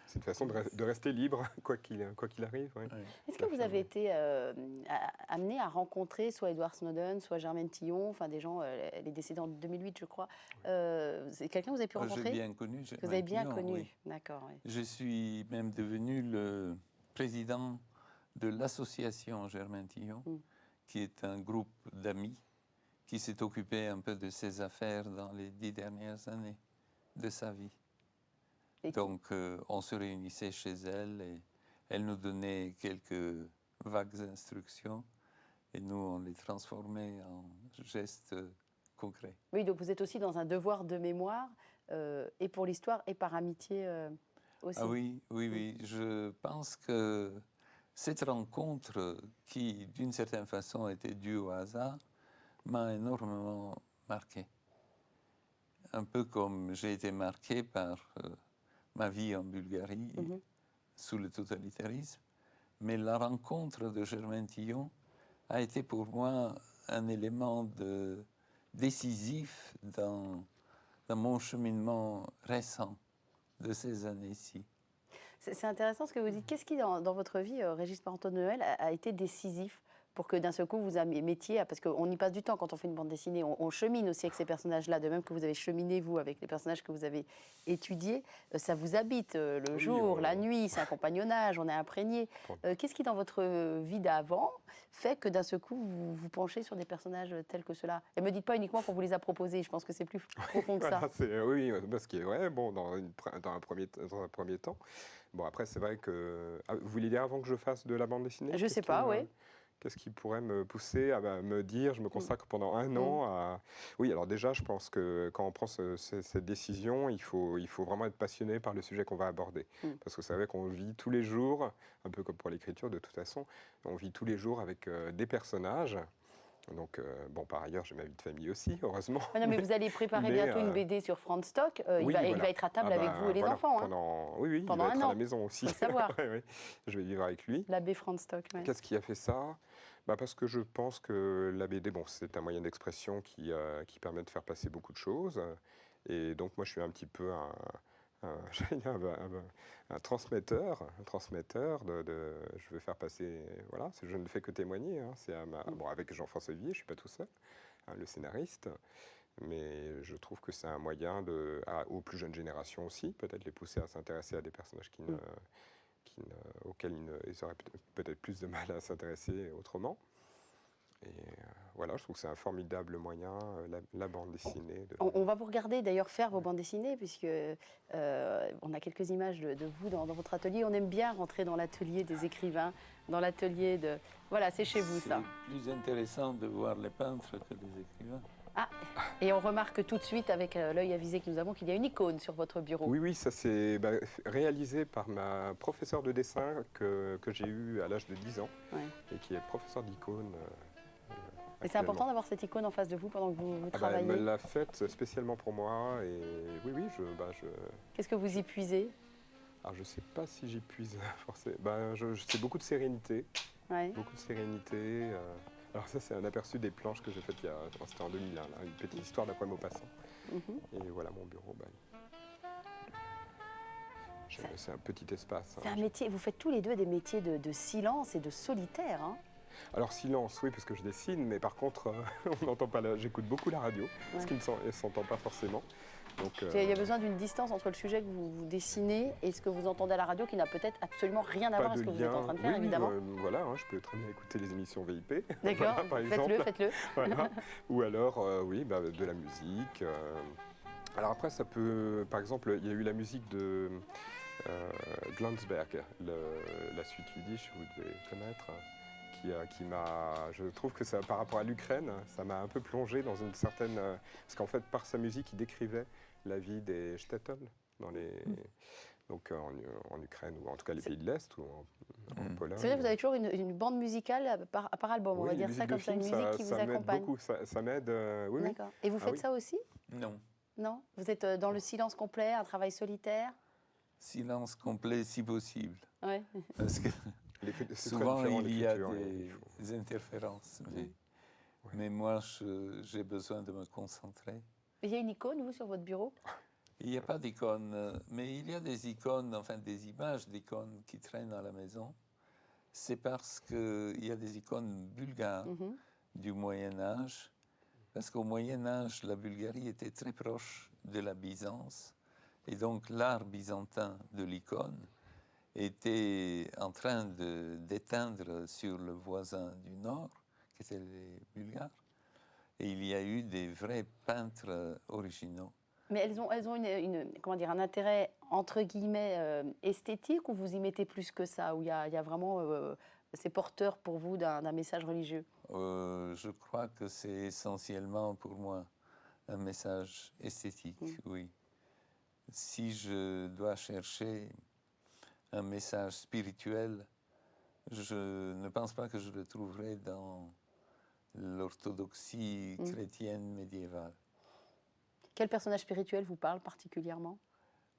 C'est une façon de rester libre, quoi qu'il arrive. Ouais. Oui. Est-ce que vous avez été amené à rencontrer soit Edward Snowden, soit Germaine Tillon, enfin des gens, elle est décédée en 2008, je crois. C'est quelqu'un que vous avez pu rencontrer? J'ai bien connu. Que vous avez bien Tillon, connu, oui. d'accord. Oui. Je suis même devenu le président de l'association Germaine Tillon, qui est un groupe d'amis qui s'est occupé un peu de ses affaires dans les 10 dernières années de sa vie. Donc, on se réunissait chez elle et elle nous donnait quelques vagues instructions et nous, on les transformait en gestes concrets. Oui, donc vous êtes aussi dans un devoir de mémoire et pour l'histoire et par amitié aussi. Ah oui. Je pense que cette rencontre qui, d'une certaine façon, était due au hasard, m'a énormément marqué. Un peu comme j'ai été marqué par ma vie en Bulgarie sous le totalitarisme. Mais la rencontre de Germaine Tillon a été pour moi un élément décisif dans mon cheminement récent de ces années-ci. C'est intéressant ce que vous dites. Qu'est-ce qui, dans votre vie, Régis Parenteau-Noël, a été décisif pour que d'un seul coup vous mettiez, parce qu'on y passe du temps quand on fait une bande dessinée, on chemine aussi avec ces personnages-là, de même que vous avez cheminé, vous, avec les personnages que vous avez étudiés, ça vous habite le jour, la nuit, c'est un compagnonnage, on est imprégné. Qu'est-ce qui, dans votre vie d'avant, fait que d'un seul coup vous vous penchez sur des personnages tels que ceux-là? Et ne me dites pas uniquement qu'on vous les a proposés, je pense que c'est plus profond que ça. Oui, parce qu'il est vrai, bon, dans un premier temps. Bon, après, c'est vrai que... vous voulez dire avant que je fasse de la bande dessinée? Je ne sais pas, oui. Qu'est-ce qui pourrait me pousser à me dire, je me consacre pendant un an à... Oui, alors déjà, je pense que quand on prend cette décision, il faut vraiment être passionné par le sujet qu'on va aborder. Parce que c'est vrai qu'on vit tous les jours, un peu comme pour l'écriture de toute façon, on vit tous les jours avec des personnages. Donc, bon, par ailleurs, j'ai ma vie de famille aussi, heureusement. Non, mais vous allez préparer bientôt une BD sur France Stock. Il va être à table avec vous et les enfants. Oui, pendant il va être un an. à la maison aussi. Faut savoir. Oui. Je vais vivre avec lui. L'abbé France Stock. Ouais. Qu'est-ce qui a fait ça? Parce que je pense que la BD, bon, c'est un moyen d'expression qui permet de faire passer beaucoup de choses. Et donc, moi, je suis un petit peu un transmetteur je veux faire passer, voilà, je ne fais que témoigner, hein, bon, avec Jean-François Vivier, je ne suis pas tout seul, hein, le scénariste, mais je trouve que c'est un moyen aux plus jeunes générations aussi, peut-être les pousser à s'intéresser à des personnages auxquels ils auraient peut-être plus de mal à s'intéresser autrement. Et voilà, je trouve que c'est un formidable moyen, la bande dessinée. On va vous regarder d'ailleurs faire vos bandes dessinées, puisque on a quelques images de vous dans votre atelier. On aime bien rentrer dans l'atelier des écrivains, dans l'atelier de... Voilà, c'est chez vous ça. C'est plus intéressant de voir les peintres que les écrivains. Ah, et on remarque tout de suite avec l'œil avisé que nous avons qu'il y a une icône sur votre bureau. Oui, ça c'est réalisé par ma professeure de dessin que j'ai eue à l'âge de 10 ans et qui est professeure d'icône. Et c'est important d'avoir cette icône en face de vous pendant que vous travaillez. Elle me l'a faite spécialement pour moi et oui, je... Qu'est-ce que vous y puisez? Alors je ne sais pas si j'y puise forcément. C'est beaucoup de sérénité. Ouais. Beaucoup de sérénité. Alors ça, c'est un aperçu des planches que j'ai faites c'était en 2001, là, une petite histoire d'un poème au passant. Et voilà mon bureau. C'est un petit espace. C'est un métier, vous faites tous les deux des métiers de silence et de solitaire. Hein. Alors silence, oui, parce que je dessine, mais par contre, on n'entend pas. J'écoute beaucoup la radio, ce qui ne s'entend pas forcément. Donc, il y a besoin d'une distance entre le sujet que vous dessinez et ce que vous entendez à la radio, qui n'a peut-être absolument rien à voir avec ce que vous êtes en train de faire, évidemment. Voilà, hein, je peux très bien écouter les émissions VIP. D'accord, voilà, faites-le. Voilà. Ou alors, de la musique. Alors après, ça peut, par exemple, il y a eu la musique de Glanzberg, la suite yiddish, vous devez connaître. Je trouve que ça, par rapport à l'Ukraine, ça m'a un peu plongé dans une certaine... parce qu'en fait, par sa musique, il décrivait la vie des shtetl dans les... Donc en Ukraine, ou en tout cas les pays de l'Est, ou en Pologne. C'est vrai que vous avez toujours une bande musicale par album, on Oui, va les dire musiques ça de comme ça, une film, musique qui vous m'aide accompagne. beaucoup, ça m'aide, oui, oui. D'accord. Et vous Ah faites oui. ça aussi? Non. Non? Vous êtes dans le silence complet, un travail solitaire? Silence complet si possible. Ouais. Parce que C'est très souvent différent, il y a l'écriture, des interférences. Ouais. Mais moi, j'ai besoin de me concentrer. Il y a une icône, vous, sur votre bureau? Il n'y a pas d'icône, mais il y a des icônes, enfin des images d'icônes qui traînent à la maison. C'est parce qu'il y a des icônes bulgares du Moyen Âge, parce qu'au Moyen Âge, la Bulgarie était très proche de la Byzance, et donc l'art byzantin de l'icône était en train d'éteindre sur le voisin du Nord, qui étaient les Bulgares, et il y a eu des vrais peintres originaux. Mais elles ont comment dire, un intérêt, entre guillemets, esthétique, ou vous y mettez plus que ça? Où il y a vraiment... c'est porteur pour vous d'un message religieux? Je crois que c'est essentiellement pour moi un message esthétique, oui. Si je dois chercher un message spirituel, je ne pense pas que je le trouverai dans l'orthodoxie chrétienne médiévale. Quel personnage spirituel vous parle particulièrement?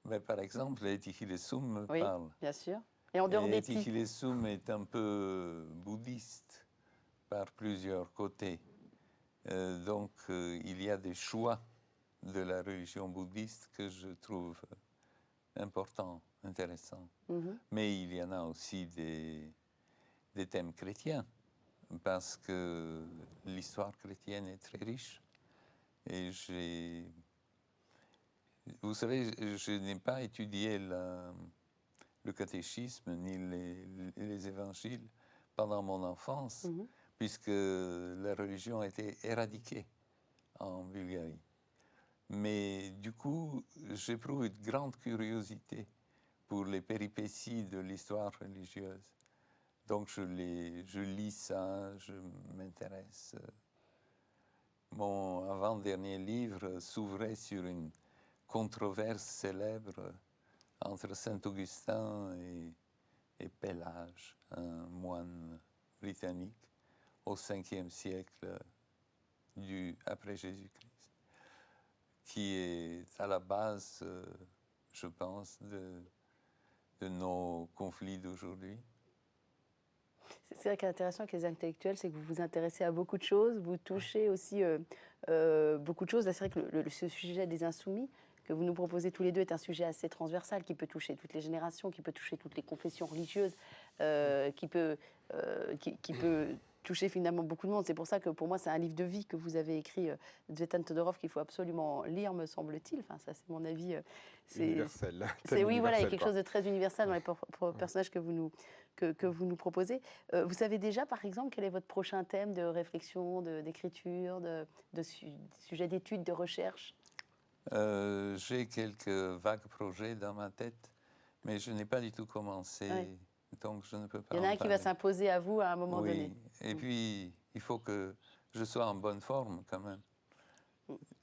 Mais par exemple, Etikilesum me Oui, parle. bien sûr. Et en dehors d'Eti? Etikilesum est un peu bouddhiste par plusieurs côtés. Donc, il y a des choix de la religion bouddhiste que je trouve importants, intéressants. Mais il y en a aussi des thèmes chrétiens, parce que l'histoire chrétienne est très riche. Et vous savez, je n'ai pas étudié le catéchisme ni les évangiles pendant mon enfance, puisque la religion a été éradiquée en Bulgarie. Mais du coup, j'éprouve une grande curiosité pour les péripéties de l'histoire religieuse. Donc je lis ça, je m'intéresse. Mon avant-dernier livre s'ouvrait sur une controverse célèbre entre Saint-Augustin et Pélage, un moine britannique, au 5e siècle après Jésus-Christ, qui est à la base, je pense, de nos conflits d'aujourd'hui. C'est vrai qu'intéressant avec les intellectuels, c'est que vous vous intéressez à beaucoup de choses, vous touchez aussi beaucoup de choses. Là, c'est vrai que ce sujet des insoumis que vous nous proposez tous les deux est un sujet assez transversal qui peut toucher toutes les générations, qui peut toucher toutes les confessions religieuses, qui peut toucher finalement beaucoup de monde. C'est pour ça que pour moi, c'est un livre de vie que vous avez écrit, Tzvetan Todorov, qu'il faut absolument lire, me semble-t-il. Enfin, ça, c'est mon avis. Universel. Oui, voilà, il y a quelque chose de très universel dans les personnages que vous nous proposez. Vous savez déjà, par exemple, quel est votre prochain thème de réflexion, d'écriture, de sujet d'étude, de recherche? J'ai quelques vagues projets dans ma tête, mais je n'ai pas du tout commencé, donc je ne peux pas. Il y en a un qui va s'imposer à vous à un moment donné. Et puis, il faut que je sois en bonne forme quand même.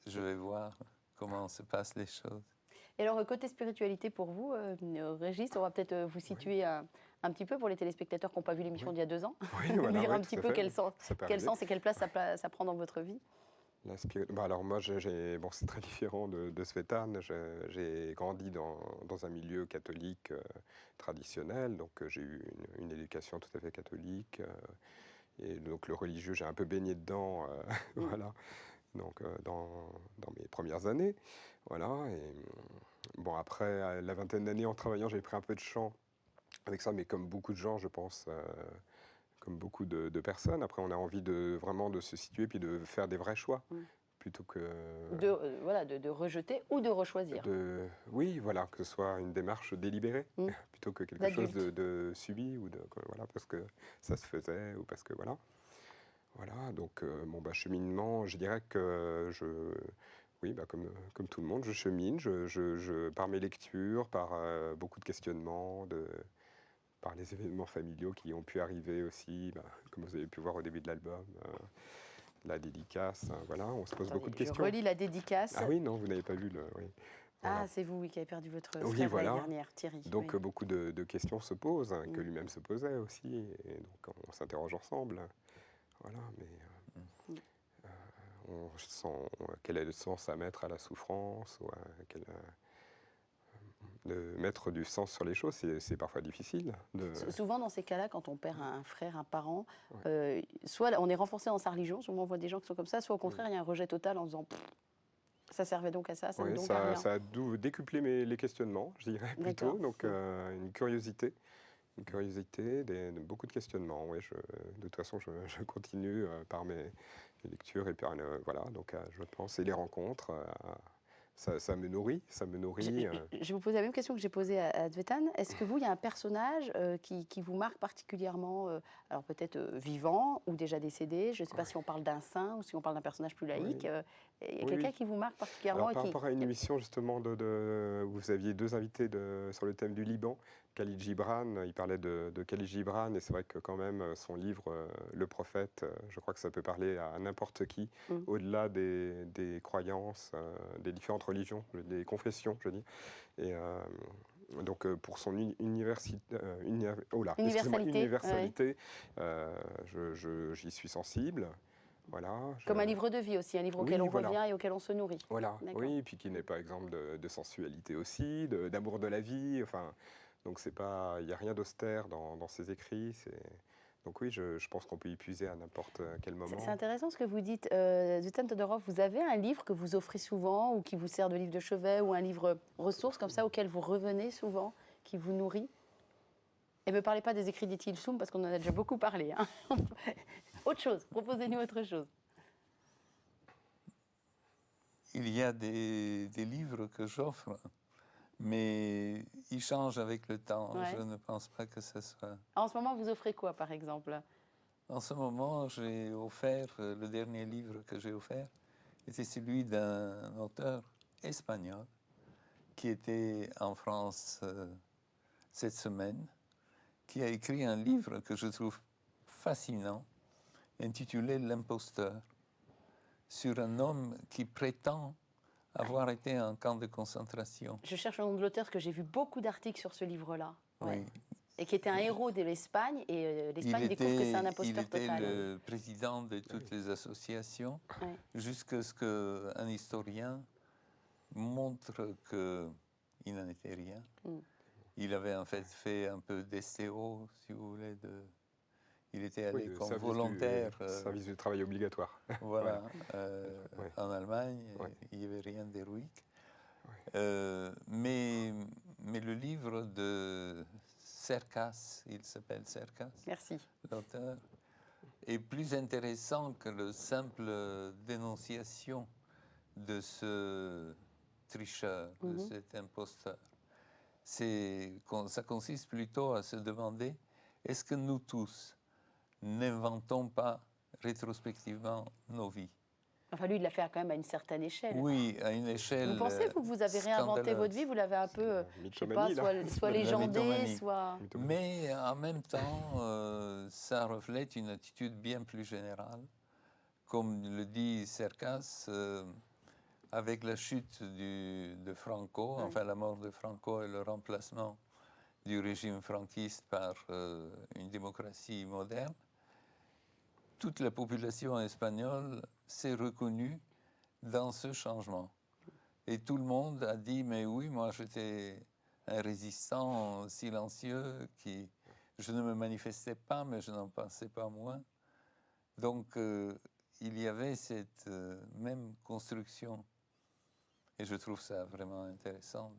Je vais voir comment se passent les choses. Et alors, côté spiritualité pour vous, Régis, on va peut-être vous situer un petit peu pour les téléspectateurs qui n'ont pas vu l'émission d'il y a 2 ans. Oui, voilà, dire un petit peu quel sens et quelle place ça prend dans votre vie. Alors moi, bon, c'est très différent de Tzvetan. J'ai grandi dans un milieu catholique traditionnel, donc j'ai eu une éducation tout à fait catholique. Et donc le religieux, j'ai un peu baigné dedans, voilà, donc dans mes premières années. Voilà, et bon, après, à la vingtaine d'années, en travaillant, j'ai pris un peu de chant avec ça, mais comme beaucoup de gens, je pense... comme beaucoup de personnes. Après, on a envie vraiment de se situer puis de faire des vrais choix, plutôt que... de rejeter ou de rechoisir. Oui, voilà, que ce soit une démarche délibérée, plutôt que quelque chose de subi, ou voilà, parce que ça se faisait, ou parce que voilà. Voilà, donc, cheminement, je dirais que oui, comme tout le monde, je chemine, par mes lectures, par beaucoup de questionnements, par les événements familiaux qui ont pu arriver aussi, comme vous avez pu voir au début de l'album, la dédicace, voilà, on se pose Attendez, beaucoup de je questions. relis la dédicace. Ah oui, non, vous n'avez pas vu le... Oui. Voilà. Ah, c'est vous, oui, qui avez perdu votre Oui, frère voilà. l'année dernière, Thierry. Donc oui. beaucoup de questions se posent, que lui-même se posait aussi, et donc on s'interroge ensemble. Voilà, mais on sent quel est le sens à mettre à la souffrance, ou de mettre du sens sur les choses, c'est parfois difficile. Souvent, dans ces cas-là, quand on perd un frère, un parent, soit on est renforcé dans sa religion, souvent on voit des gens qui sont comme ça, soit au contraire, il y a un rejet total en disant ça servait donc à ça, ça ne donc à rien. Ça a décuplé les questionnements, je dirais plutôt, donc une curiosité, beaucoup de questionnements. Oui, de toute façon, je continue par mes lectures et par voilà, donc je pense, et les rencontres. Ça me nourrit, Je vais vous poser la même question que j'ai posée à Tzvetan. Est-ce que vous, il y a un personnage qui vous marque particulièrement, alors peut-être vivant ou déjà décédé, je ne sais pas si on parle d'un saint ou si on parle d'un personnage plus laïque, il y a quelqu'un qui vous marque particulièrement? Alors, par rapport à une émission justement où vous aviez deux invités sur le thème du Liban, Khalil Gibran, il parlait de Khalil Gibran, et c'est vrai que quand même son livre Le Prophète, je crois que ça peut parler à n'importe qui, au-delà des croyances, des différentes religions, des confessions, je dis. Et donc pour son universalité, j'y suis sensible. Voilà, comme un livre de vie aussi, un livre auquel on revient et auquel on se nourrit. Voilà, oui, et puis qui n'est pas exemple de sensualité aussi, d'amour de la vie. Enfin, donc il n'y a rien d'austère dans ses écrits. Donc oui, je pense qu'on peut y puiser à n'importe quel moment. C'est intéressant ce que vous dites. Tzvetan Todorov, vous avez un livre que vous offrez souvent ou qui vous sert de livre de chevet ou un livre ressource comme ça auquel vous revenez souvent, qui vous nourrit? Et ne me parlez pas des écrits d'Étienne Soum parce qu'on en a déjà beaucoup parlé. Hein. Autre chose, proposez-nous autre chose. Il y a des livres que j'offre, mais ils changent avec le temps. Ouais. Je ne pense pas que ce soit... En ce moment, vous offrez quoi, par exemple? En ce moment, j'ai offert, le dernier livre que j'ai offert, était celui d'un auteur espagnol qui était en France cette semaine, qui a écrit un livre que je trouve fascinant, intitulé L'imposteur, sur un homme qui prétend avoir été en camp de concentration. Je cherche le nom de l'auteur parce que j'ai vu beaucoup d'articles sur ce livre-là. Ouais. Oui. Et qui était un héros de l'Espagne, et l'Espagne découvre que c'est un imposteur total. Il était le président de toutes les associations, jusqu'à ce qu'un historien montre qu'il n'en était rien. Il avait en fait un peu d'STO, si vous voulez, il était allé comme volontaire. Service du travail obligatoire. Voilà, en Allemagne, il n'y avait rien d'héroïque. Mais le livre de Cercas, il s'appelle Cercas, l'auteur, est plus intéressant que la simple dénonciation de ce tricheur, de cet imposteur. Ça consiste plutôt à se demander, est-ce que nous tous n'inventons pas rétrospectivement nos vies? Enfin, lui, il l'a fait quand même à une certaine échelle. Oui, à une échelle. Vous pensez que vous avez réinventé votre vie? Vous l'avez un peu, je sais pas, soit légendé, soit... Mais en même temps, ça reflète une attitude bien plus générale. Comme le dit Cercas, avec la chute de Franco, enfin la mort de Franco et le remplacement du régime franquiste par une démocratie moderne, toute la population espagnole s'est reconnue dans ce changement. Et tout le monde a dit, mais oui, moi j'étais un résistant silencieux, je ne me manifestais pas, mais je n'en pensais pas moins. Donc il y avait cette même construction. Et je trouve ça vraiment intéressant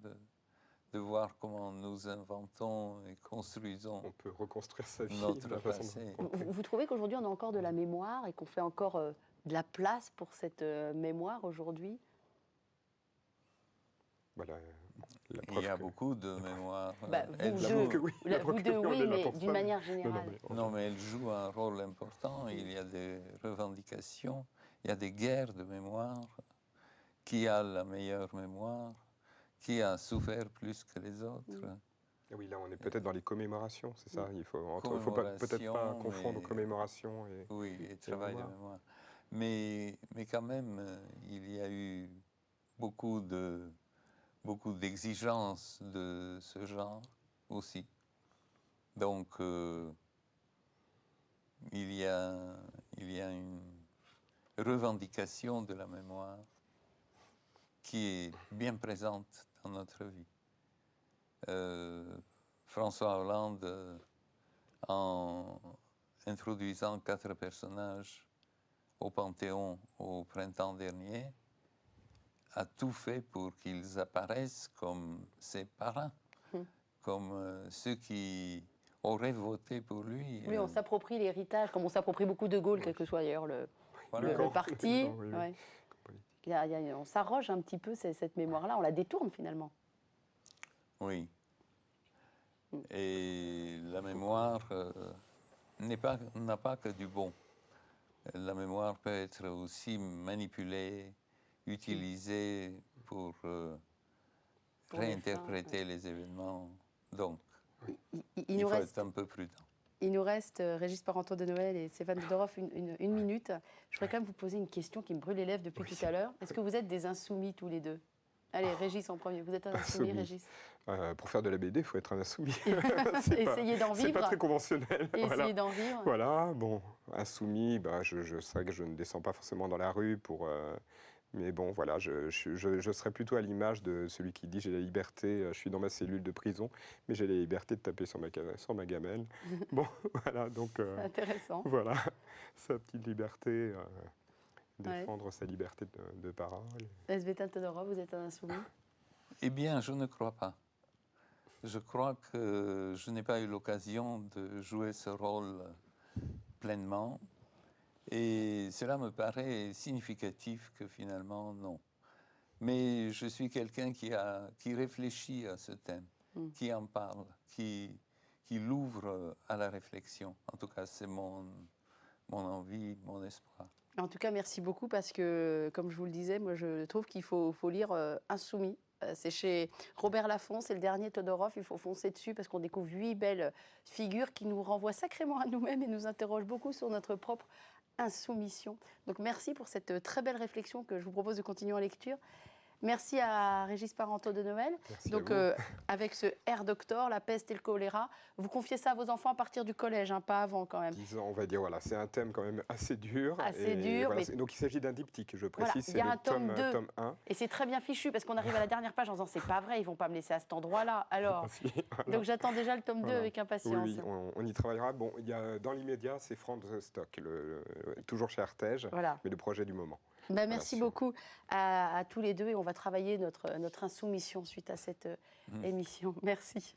de voir comment nous inventons et construisons. On peut reconstruire sa vie. Notre passé. Vous trouvez qu'aujourd'hui on a encore de la mémoire et qu'on fait encore de la place pour cette mémoire aujourd'hui? Il y a beaucoup de mémoire. Vous deux, oui, mais d'une manière générale. Non, mais elle joue un rôle important. Il y a des revendications, il y a des guerres de mémoire. Qui a la meilleure mémoire? Qui a souffert plus que les autres? Oui, là, on est peut-être dans les commémorations, c'est ça. Il faut peut-être pas confondre commémoration et... Oui, et travail de mémoire. Mais quand même, il y a eu beaucoup d'exigences de ce genre aussi. Donc, il y a une revendication de la mémoire qui est bien présente dans notre vie. François Hollande, en introduisant 4 personnages au Panthéon au printemps dernier, a tout fait pour qu'ils apparaissent comme ses parrains, comme ceux qui auraient voté pour lui. Oui, on s'approprie l'héritage, comme on s'approprie beaucoup de Gaulle, quel que soit d'ailleurs le parti. On s'arroge un petit peu cette mémoire-là, on la détourne finalement. Oui. Et la mémoire n'a pas que du bon. La mémoire peut être aussi manipulée, utilisée pour réinterpréter les événements. Donc, il faut être un peu prudent. Il nous reste Régis Parenteau de Noël et Stéphane Todorov une minute. Je voudrais quand même vous poser une question qui me brûle les lèvres depuis tout à l'heure. Est-ce que vous êtes des insoumis tous les deux? Allez, Régis en premier. Vous êtes un insoumis, Régis? Pour faire de la BD, il faut être un insoumis. Essayez d'en vivre. C'est pas très conventionnel. Essayez d'en vivre. Voilà, bon, insoumis, je sais que je ne descends pas forcément dans la rue pour... mais bon, voilà, je serais plutôt à l'image de celui qui dit j'ai la liberté, je suis dans ma cellule de prison, mais j'ai la liberté de taper sur ma gamelle. Bon, voilà, donc... C'est intéressant. Voilà, sa petite liberté, défendre sa liberté de parole. Stéphane Todorov, vous êtes un insoumis? Eh bien, je ne crois pas. Je crois que je n'ai pas eu l'occasion de jouer ce rôle pleinement. Et cela me paraît significatif que finalement, non. Mais je suis quelqu'un qui réfléchit à ce thème, qui en parle, qui l'ouvre à la réflexion. En tout cas, c'est mon envie, mon espoir. En tout cas, merci beaucoup parce que, comme je vous le disais, moi je trouve qu'il faut lire Insoumis. C'est chez Robert Laffont, c'est le dernier Todorov. Il faut foncer dessus parce qu'on découvre 8 belles figures qui nous renvoient sacrément à nous-mêmes et nous interrogent beaucoup sur notre propre insoumission. Donc merci pour cette très belle réflexion que je vous propose de continuer en lecture. Merci à Régis Parenteau de Noël. Merci donc, avec ce Air Doctor, la peste et le choléra, vous confiez ça à vos enfants à partir du collège, hein, pas avant quand même. 10 ans, on va dire, voilà, c'est un thème quand même assez dur. Assez dur. Voilà, donc il s'agit d'un diptyque, je précise, voilà, c'est le tome 1. Et c'est très bien fichu parce qu'on arrive à la dernière page en disant c'est pas vrai, ils vont pas me laisser à cet endroit-là. Alors, voilà. Donc j'attends déjà le tome 2 avec impatience. Oui, on y travaillera. Bon, il y a, dans l'immédiat, c'est Franz Stock, toujours chez Artege, mais le projet du moment. Merci beaucoup à tous les deux et on va travailler notre insoumission suite à cette émission. Merci.